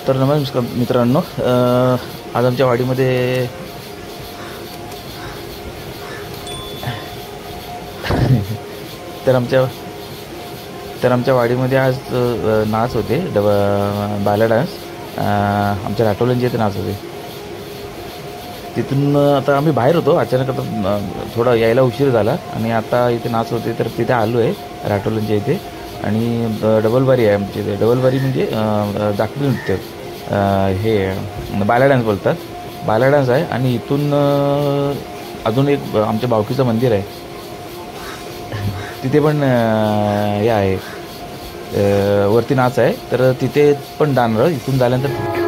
तर नमस्कार मित्रांनो, आज आमच्या वाडीमध्ये तर आमच्या वाडीमध्ये आज नाच होते, बाला डान्स. आमच्या राठोल्यांचे इथे नाच होते. तिथून आता आम्ही बाहेर होतो, अचानक आता थोडा यायला उशीर झाला आणि आता इथे नाच होते तर तिथे आलो आहे राठोल्यांच्या इथे. आणि डबलबारी आहे आमच्या इथे. डबलबारी म्हणजे दाखवी नृत्य, हे बाला डान्स बोलतात. बाला डान्स आहे. आणि इथून अजून एक आमच्या बावकीचं मंदिर आहे, तिथे पण हे आहे, वरती नाच आहे. तर तिथे पण जाणार इथून झाल्यानंतर.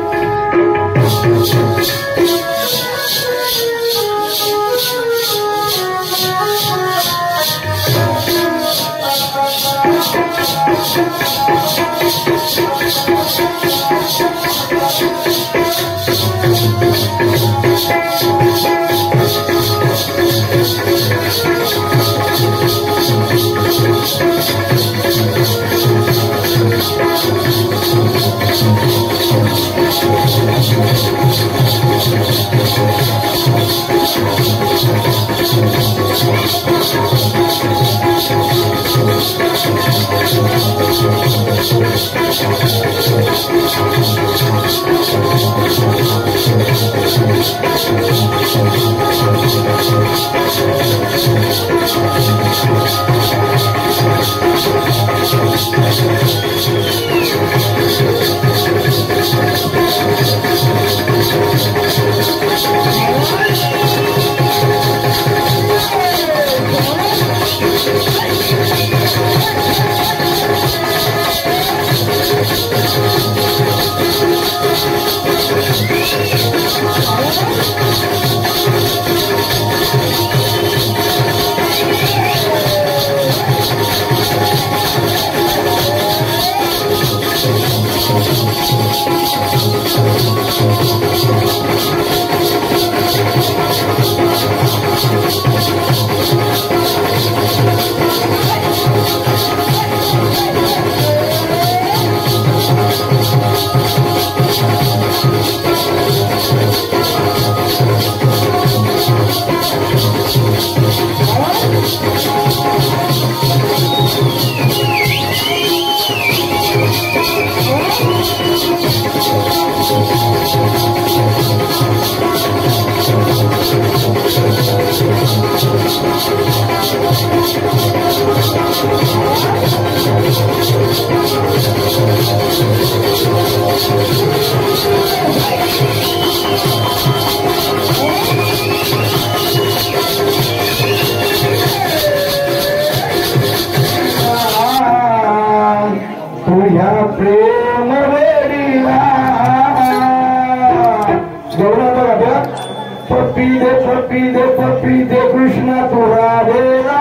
पप्पी दे कृष्ण तुरा देला.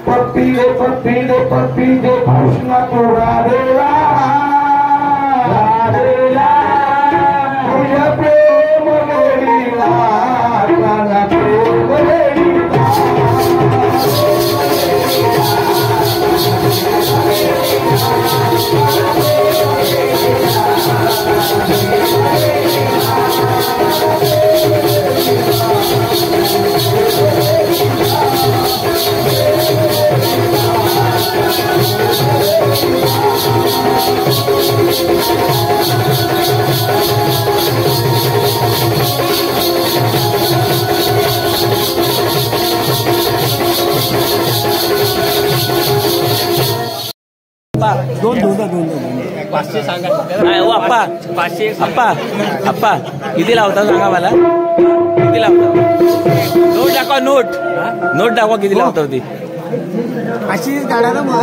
पप्पी दे कृष्ण तुरा देला. तुझ्या प्रेम वेडीला काना प्रेम वेडीला. पाचशे सांगा. नाही हो आप्पा, 500 आप्पा किती लावता सांगा मला, किती लावता? नोट दाखवा, नोट दाखवा किती लावता होती.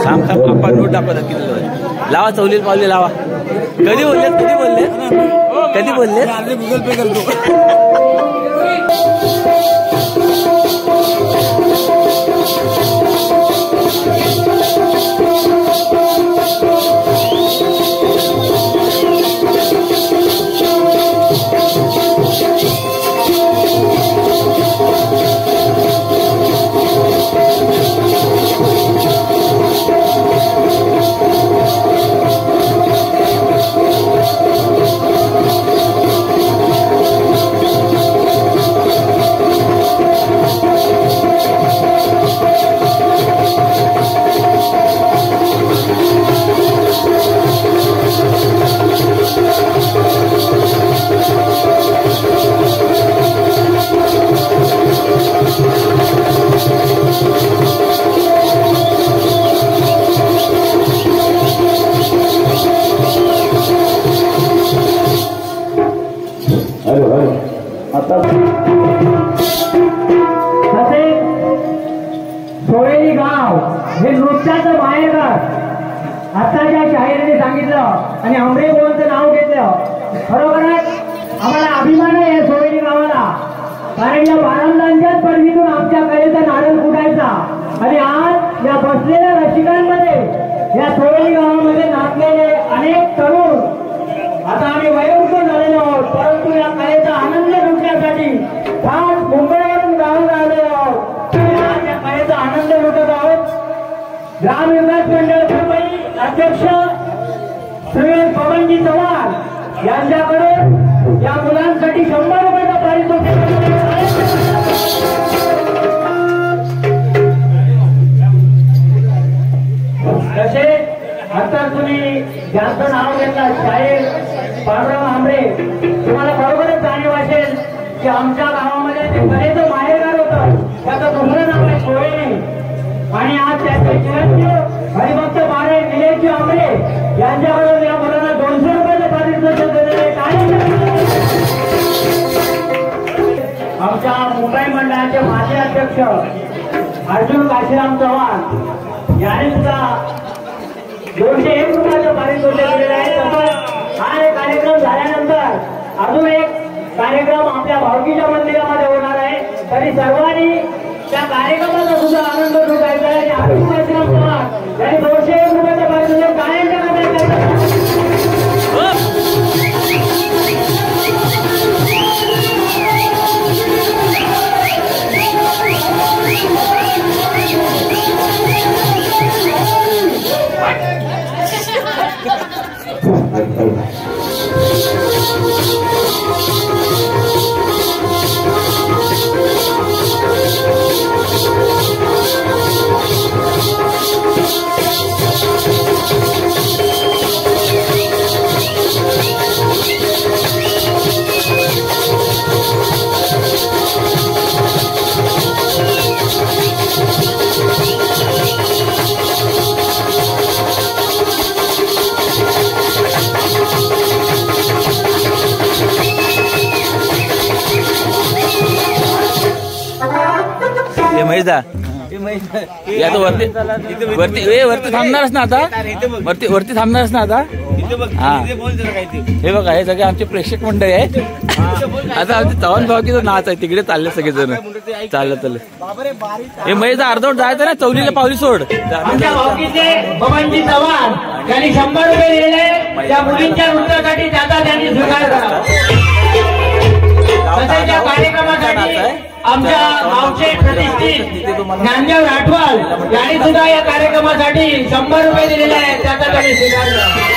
थांब आप्पा, नोट दाखवा किती लावा. चौलील पावली लावा. कधी बोलले गूगल पे करतो. सोयरी गाव हे नृत्याचं माहेरघर आताच्या शाहिराने सांगितलं आणि आंबरे बोलचं नाव घेतलं. खरोखरच आम्हाला अभिमान आहे या सोयरी गावाला, कारण या बारांदांच्याच परवीतून आमच्या कलेचा नारळ फुटायचा आणि आज या बसलेल्या रसिकांमध्ये या सोयरी गावामध्ये नाचलेले अनेक तरुण, आता आम्ही वयोवृद्ध झालेलो आहोत, परंतु या कलेचा आनंद लुटण्यासाठी खास मुंबईवरून गावात आलेलो आहोत आणि आज या कलेचा आनंद लुटत आहोत. ग्राम विकास मंडळ मुंबई अध्यक्ष श्री पवनजी चव्हाण यांच्याकडून या मुलांसाठी 100 रुपयाचं पारितोषिक. तसे आता तुम्ही ज्यांचं नाव घेतलं शाहीर पांडुरंग आंबरे, तुम्हाला बरोबरच जाणीव असेल की आमच्या गावामध्ये ते कलेचं माहेरघर होतं, त्याचं दुसरं नाव आहे सोयरी आणि आज त्याचे चिरंजीव हरिभक्त बारे निलेशजी आंबरे यांच्याकडून या मुलांना 200 रुपयाचं पारितोषिक दिलेले काय. आमच्या मुंबई मंडळाचे माजी अध्यक्ष अर्जुन काशीराम चव्हाण यांनी सुद्धा 201 रुपयाचं पारितोषिक दिलेलं आहे. तसंच हा एक कार्यक्रम झाल्यानंतर अजून एक कार्यक्रम आपल्या भावकीच्या मंदिरामध्ये होणार आहे, तरी सर्वांनी त्या कार्यक्रमाचा सुद्धा आनंद लुटायचा आहे. अर्जुन काशीराम चव्हाण यांनी 201 रुपयाचं पारितोषिक कायमच्या महेशदा या तो वरती वरती वरती थांबणारच ना आता, वरती थांबणारच ना आता. हा हे बघा, हे सगळे आमचे प्रेक्षक मंडळी आहे. आता आमचे चव्हाण भावकीचा नाच आहे, तिकडे चालले सगळेजण चाललं. हे महेशदा अर्धवट जायचं ना, चौलीला पावली सोड. आमच्या भावकीचे पवनजी चव्हाण यांनी 100 रुपये दिलेले त्या मुलींच्या नृत्यासाठी, त्याचा त्यांनी स्वीकार करा. तसेच या कार्यक्रमासाठी आमच्या गावचे प्रतिष्ठित ज्ञानदेव राठवाल यांनी सुद्धा या कार्यक्रमासाठी 100 रुपये दिलेले आहेत, त्याचा त्यांनी स्वीकार करा.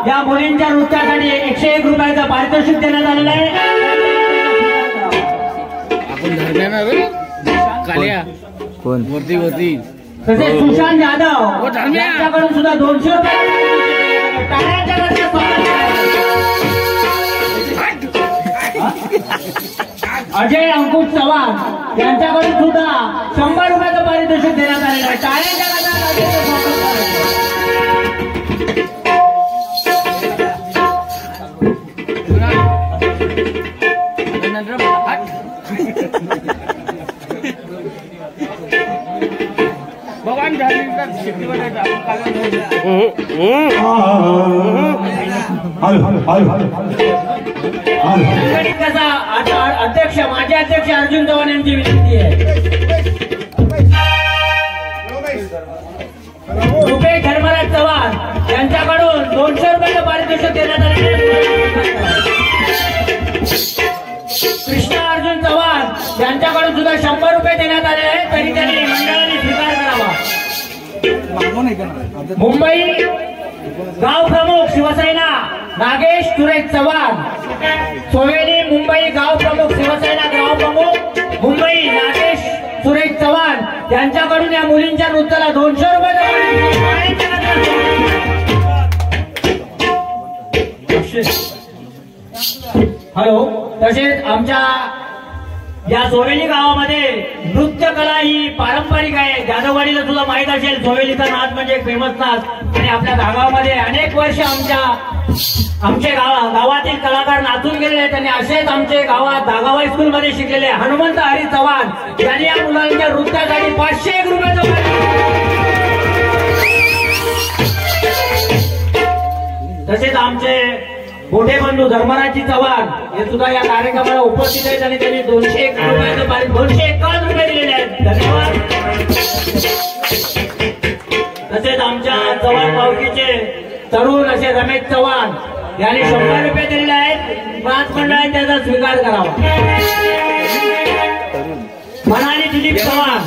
या मुलींच्या नृत्यासाठी 101 रुपयाचं पारितोषिक देण्यात आलेलं आहे. आपण धरणार काल्या कोण वरती तसेच सुशांत जाधव यांच्याकडून सुद्धा 200 रुपये. टाळ्यांच्या गजरात स्वागत आहे. अजय अंकुश चव्हाण यांच्याकडून सुद्धा 100 रुपयाचं पारितोषिक देण्यात आलेलं आहे. टाळ्यांच्या गजरात अजयचं स्वागत भगवान अध्यक्ष माजी अध्यक्ष अर्जुन चव्हाण यांची विनंती आहे. रुपेश धर्मराज चव्हाण यांच्याकडून 200 रुपयाचं पारितोषिक देण्यात आले. कृष्णा अर्जुन चव्हाण यांच्याकडून सुद्धा 100 रुपये देण्यात आले आहेत. तरी त्यांनी मंडळाने स्वीकार करावा. मुंबई गाव प्रमुख शिवसेना नागेश सुरेश चव्हाण. सोवेनी मुंबई गाव प्रमुख शिवसेना गाव प्रमुख मुंबई नागेश सुरेश चव्हाण यांच्याकडून या मुलींच्या नृत्याला 200 रुपये. हॅलो. तसेच आमच्या या सोवेली गावामध्ये नृत्य कला ही पारंपरिक आहे. जाधववाडीला सुद्धा माहित असेल सोवेलीचा नाच म्हणजे फेमस नाच. आणि आपल्या गावामध्ये अनेक वर्ष आमचे गावातील कलाकार नाचून गेलेले आहेत. आणि असेच आमचे गावात दागावाई स्कूल मध्ये शिकलेले हनुमंत हरी चव्हाण यांनी या मुलांच्या नृत्यासाठी 501 रुपयाचं. तसेच आमचे मोठे बंधू धर्मराजी चव्हाण हे सुद्धा या कार्यक्रमाला उपस्थित आहेत आणि त्यांनी 201 रुपयाचं 251 रुपये दिलेले आहेत. धन्यवाद. तसेच आमच्या चव्हाण पावकीचे तरुण असे रमेश चव्हाण यांनी 100 रुपये दिलेले आहेत. नाच मंडळाने त्याचा स्वीकार करावा. मनाली दिलीप चव्हाण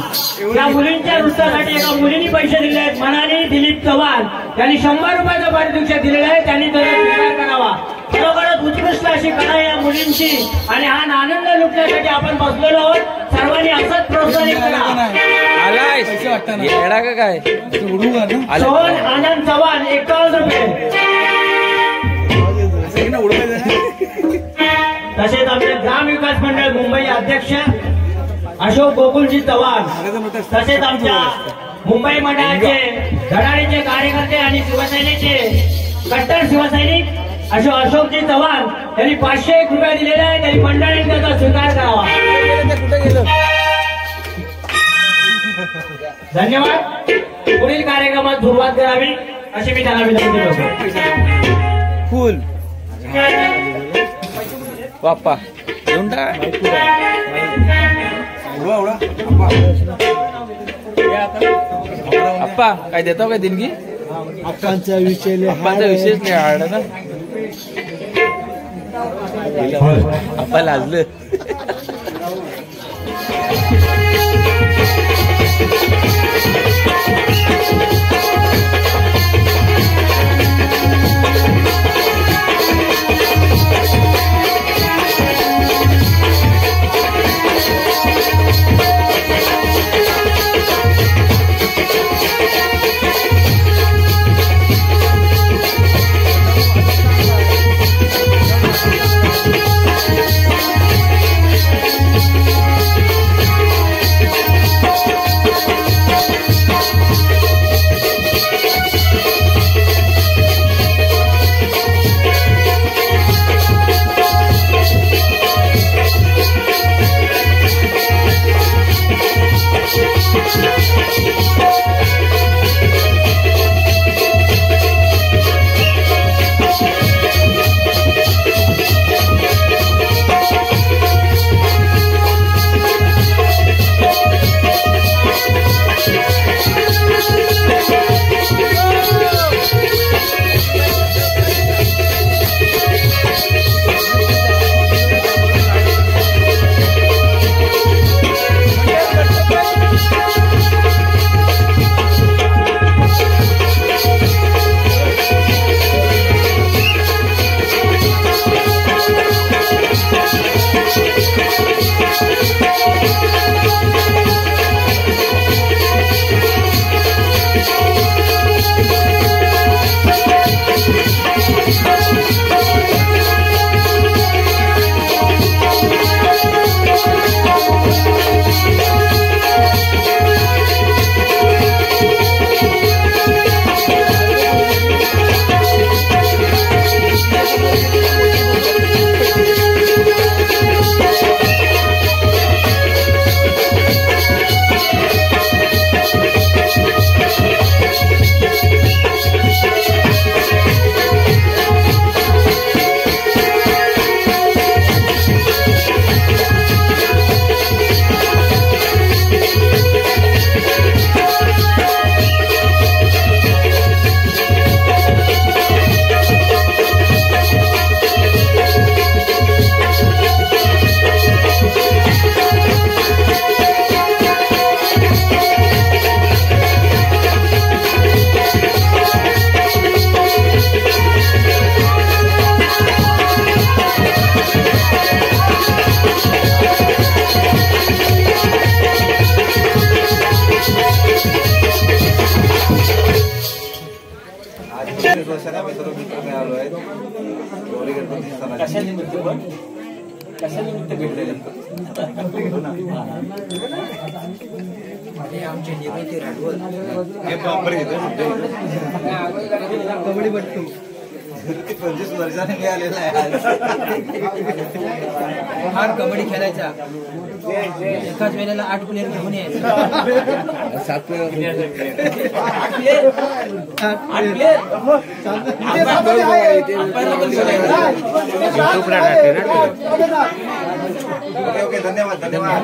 या मुलींच्या नृत्यासाठी एका मुलींनी पैसे दिले आहेत. मनाली दिलीप चव्हाण यांनी 100 रुपयाचं पारितोषिक दिलेलं आहे. त्यांनी त्याचा स्वीकार करावा. खरोखरच उत्कृष्ट अशी कला या मुलींची आणि हा आनंद लुटण्यासाठी आपण बसलेलो आहोत. सर्वांनी असंच प्रोत्साहित करा. काय सोहन आनंद चव्हाण 51 रुपये. तसेच आपले ग्राम विकास मंडळ मुंबई अध्यक्ष अशोक गोकुलजी चव्हाण. तसेच आमच्या मुंबई मंडळाचे धडाडीचे कार्यकर्ते आणि शिवसेनेचे कट्टर शिवसैनिक अशोकजी चव्हाण यांनी 501 रुपये दिलेले आहेत. त्यांनी मंडळाने त्याचा स्वीकार करावा. धन्यवाद. पुढील कार्यक्रमात सुरुवात करावी अशी मी त्यांना विनंती करतो. फुल बाप्पा घेऊन टाक. अप्पा काय देतो काय दिनगी. अप्पांचा विषय विशेष नाही हार्ड ना. अप्पा लाजलं. कशानिमित्त पण कशानिमित्त भेटलेले आमचे निवृत्ती राठोड कबड्डीपट्टू 25 वर्षाने मिळालेला आहे फार कबड्डी खेळायचा एकाच वेळेला 8 प्लेयर घेऊन यायचे 7 प्लेयर ओके धन्यवाद धन्यवाद.